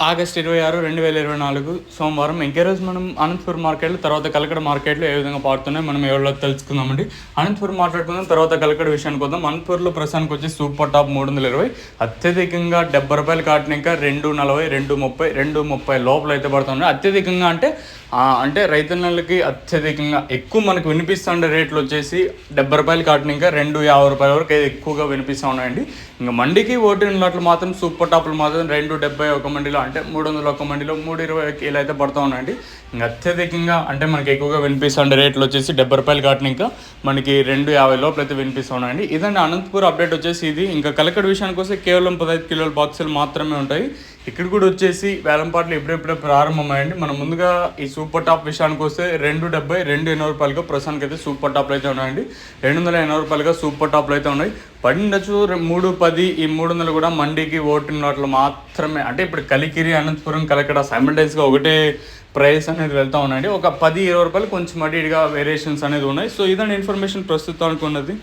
August 26, 2024 సోమవారం. ఇంకే రోజు మనం అనంతపురం మార్కెట్లో తర్వాత కలకడ మార్కెట్లో ఏ విధంగా పాడుతున్నాయి మనం ఎవరో తెలుసుకుందామండి. అనంతపురం మాట్లాడుకుందాం, తర్వాత కలకడ విషయానికి వద్దాం. అనంతపురంలో ప్రస్తుతానికి వచ్చి సూపర్ టాప్ 320, అత్యధికంగా 70 రూపాయలు కాటిన ఇంకా 240, 230, 230 లోపల అయితే పడుతున్నాయి. అత్యధికంగా అంటే రైతన్నలకి అత్యధికంగా ఎక్కువ మనకు వినిపిస్తుండే రేట్లు వచ్చేసి 70 రూపాయలు కాటిన ఇంకా 250 రూపాయల వరకు అయితే ఎక్కువగా వినిపిస్తూ ఉన్నాయండి. ఇంకా మండికి ఓటిన లాట్లు మాత్రం సూపర్ టాప్లు మాత్రం 270 ఒక మండిలో, అంటే 300 ఒక మండిలో 320 ఇలా అయితే పడుతూ ఉన్నాయండి. ఇంకా అత్యధికంగా అంటే మనకి ఎక్కువగా వినిపిస్తుండే రేట్లు వచ్చేసి 70 రూపాయలు కాటిన ఇంకా మనకి 250 లోపల అయితే వినిపిస్తూ ఉన్నాయండి. ఇదండి అనంతపూర్ అప్డేట్ వచ్చేసి ఇది. ఇంకా కలకడ విషయానికి వస్తే కేవలం 15 కిలోల బాక్సులు మాత్రమే ఉంటాయి. ఇక్కడ కూడా వచ్చేసి వేలంపాట్లు ఇప్పుడే ప్రారంభమయ్యండి. మనం ముందుగా ఈ సూపర్ టాప్ విషయానికి వస్తే 270, 280 రూపాయలుగా ప్రస్తుతానికి అయితే సూపర్ టాప్లు అయితే ఉన్నాయండి. 280 రూపాయలుగా సూపర్ టాప్లు అయితే ఉన్నాయి. పడిండొచ్చు 310. ఈ 300 కూడా మండీకి ఓటిన వాటిలో మాత్రమే, అంటే ఇప్పుడు కలికిరి, అనంతపురం, కలకడ సైమల్టైన్స్గా ఒకటే ప్రైస్ అనేది వెళ్తూ ఉన్నాయండి. ఒక 10-20 రూపాయలు కొంచెం అడిగా వేరియేషన్స్ అనేది ఉన్నాయి. సో ఇదండి ఇన్ఫర్మేషన్ ప్రస్తుతానికి ఉన్నది.